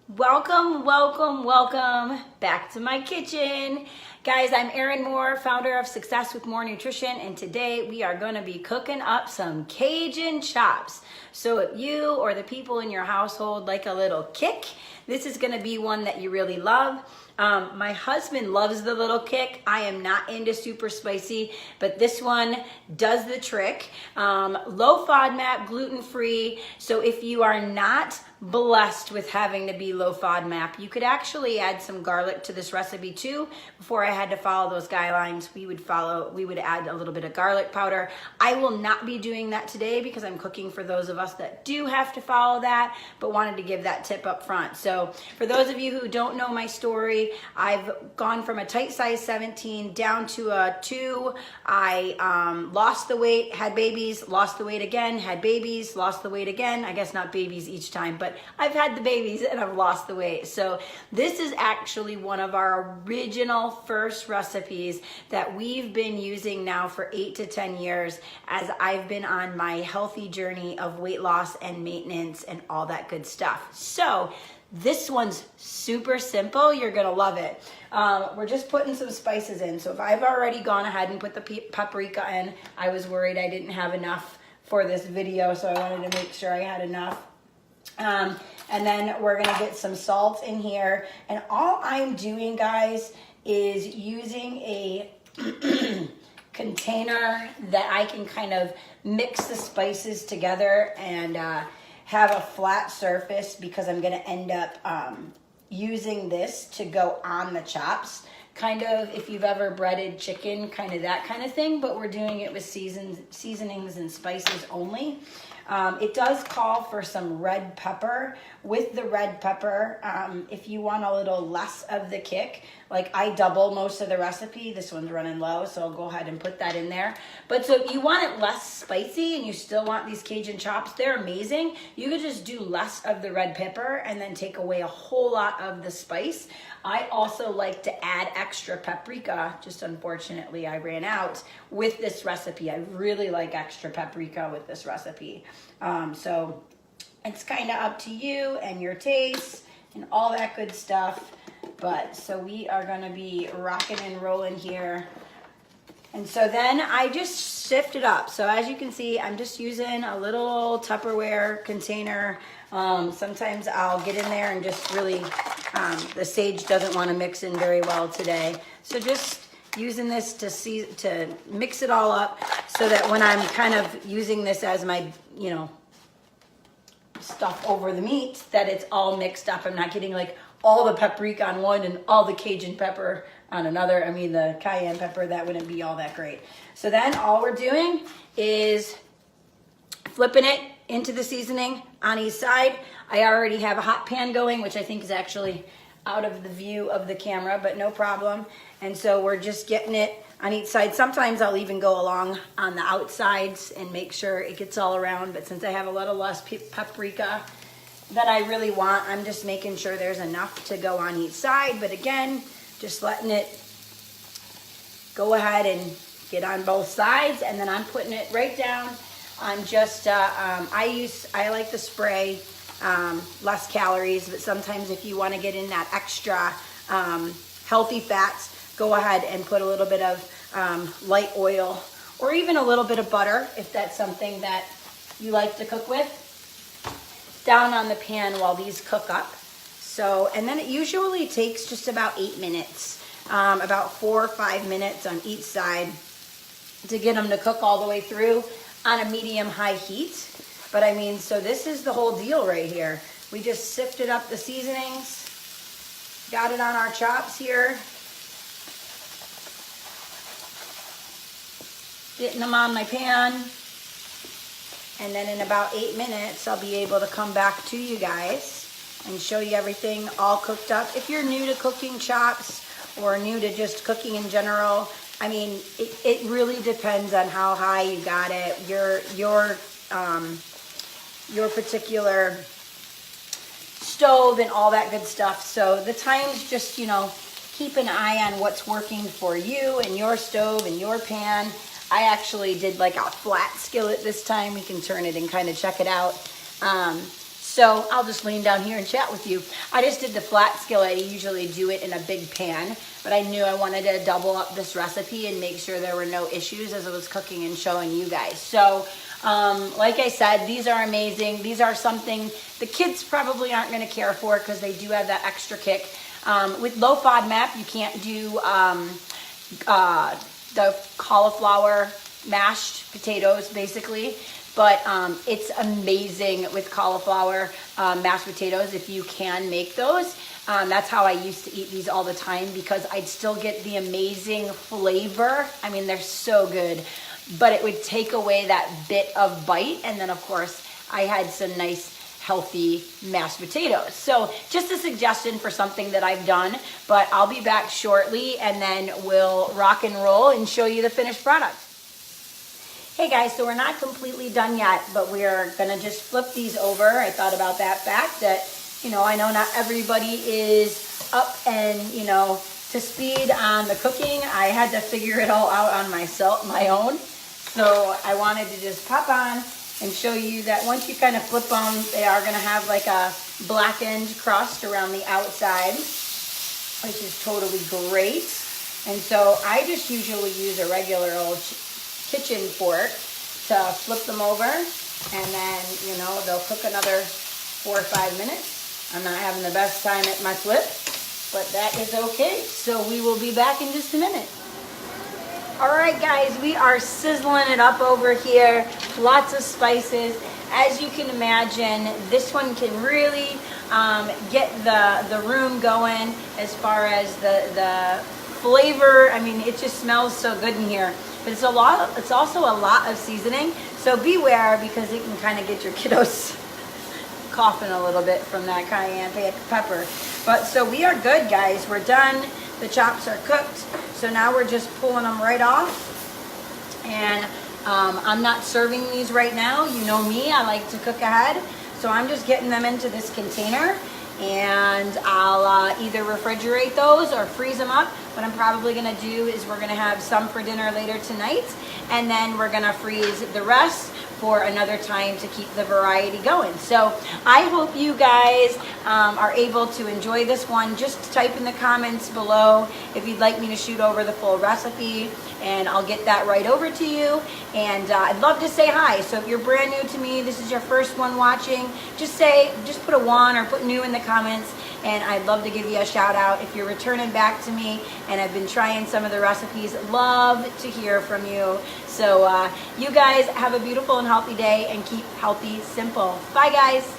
Welcome, welcome, welcome back to my kitchen. Guys, I'm Erin Moore, founder of Success with More Nutrition, and today we are going to be cooking up some Cajun chops. So if you or the people in your household like a little kick, this is going to be one that you really love. My husband loves the little kick. I am not into super spicy, but this one does the trick. Low FODMAP, gluten-free. So if you are not blessed with having to be low FODMAP, you could actually add some garlic to this recipe too. Before I had to follow those guidelines, we would add a little bit of garlic powder. I will not be doing that today because I'm cooking for those of us that do have to follow that, but wanted to give that tip up front. So for those of you who don't know my story, I've gone from a tight size 17 down to a 2. I lost the weight, had babies, lost the weight again, had babies, lost the weight again. I guess not babies each time, but I've had the babies and I've lost the weight. So this is actually one of our original first recipes that we've been using now for 8 to 10 years as I've been on my healthy journey of weight loss and maintenance and all that good stuff. So this one's super simple. You're gonna love it. We're just putting some spices in. So if I've already gone ahead and put the paprika in, I was worried I didn't have enough for this video, so I wanted to make sure I had enough. And then we're gonna get some salt in here. And all I'm doing, guys, is using a container that I can kind of mix the spices together and have a flat surface because I'm gonna end up using this to go on the chops. Kind of, if you've ever breaded chicken, kind of that kind of thing, but we're doing it with seasonings and spices only. It does call for some red pepper. With the red pepper, if you want a little less of the kick, like I double most of the recipe, this one's running low, so I'll go ahead and put that in there. But so if you want it less spicy and you still want these Cajun chops, they're amazing. You could just do less of the red pepper and then take away a whole lot of the spice. I also like to add extra paprika, just unfortunately I ran out with this recipe. I really like extra paprika with this recipe. So it's kind of up to you and your taste and all that good stuff. But so we are gonna be rocking and rolling here. And so then I just sift it up. So as you can see, I'm just using a little Tupperware container. Sometimes I'll get in there and just really, the sage doesn't want to mix in very well today. So just using this to mix it all up so that when I'm kind of using this as my, stuff over the meat, that it's all mixed up. I'm not getting like all the paprika on one and all the Cajun pepper on another. I mean, the cayenne pepper, that wouldn't be all that great. So then all we're doing is flipping it into the seasoning on each side. I already have a hot pan going, which I think is actually out of the view of the camera, but no problem. And so we're just getting it on each side. Sometimes I'll even go along on the outsides and make sure it gets all around. But since I have a little less paprika that I really want, I'm just making sure there's enough to go on each side. But again, just letting it go ahead and get on both sides. And then I'm putting it right down on just, I like the spray, less calories, but sometimes if you want to get in that extra healthy fats, go ahead and put a little bit of light oil or even a little bit of butter if that's something that you like to cook with down on the pan while these cook up. So, and then it usually takes just about 8 minutes, about 4 or 5 minutes on each side to get them to cook all the way through on a medium-high heat. But I mean, so this is the whole deal right here. We just sifted up the seasonings, got it on our chops here, getting them on my pan, and then in about 8 minutes, I'll be able to come back to you guys and show you everything all cooked up. If you're new to cooking chops or new to just cooking in general, I mean, it really depends on how high you got it, your particular stove and all that good stuff. So the times, just, keep an eye on what's working for you and your stove and your pan. I actually did like a flat skillet this time. We can turn it and kind of check it out. So I'll just lean down here and chat with you. I just did the flat skillet. I usually do it in a big pan, but I knew I wanted to double up this recipe and make sure there were no issues as I was cooking and showing you guys. So like I said, these are amazing. These are something the kids probably aren't going to care for because they do have that extra kick. With low FODMAP, you can't do the cauliflower mashed potatoes, basically. But it's amazing with cauliflower mashed potatoes if you can make those. That's how I used to eat these all the time because I'd still get the amazing flavor. I mean, they're so good, but it would take away that bit of bite. And then, of course, I had some nice, healthy mashed potatoes. So just a suggestion for something that I've done, but I'll be back shortly and then we'll rock and roll and show you the finished product. Hey guys, so we're not completely done yet, but we're gonna just flip these over. I thought about that fact that, you know, I know not everybody is up and, you know, to speed on the cooking. I had to figure it all out on my own. So I wanted to just pop on and show you that once you kind of flip them, they are gonna have like a blackened crust around the outside, which is totally great. And so I just usually use a regular old kitchen fork to flip them over, and then, you know, they'll cook another 4 or 5 minutes. I'm not having the best time at my flip, but that is okay. So we will be back in just a minute. All right, guys, we are sizzling it up over here. Lots of spices. As you can imagine, this one can really get the room going as far as the flavor. I mean, it just smells so good in here. But it's also a lot of seasoning, so beware because it can kind of get your kiddos coughing a little bit from that cayenne pepper. But so we are good, guys. We're done. The chops are cooked. So now we're just pulling them right off. And I'm not serving these right now. You know me, I like to cook ahead. So I'm just getting them into this container. And I'll either refrigerate those or freeze them up. What I'm probably gonna do is we're gonna have some for dinner later tonight, and then we're gonna freeze the rest for another time to keep the variety going. So I hope you guys are able to enjoy this one. Just type in the comments below if you'd like me to shoot over the full recipe, and I'll get that right over to you. And I'd love to say hi. So if you're brand new to me, this is your first one watching, just put a 1 or put new in the comments, and I'd love to give you a shout out. If you're returning back to me and I've been trying some of the recipes, love to hear from you. So you guys have a beautiful and healthy day, and keep healthy simple. Bye guys.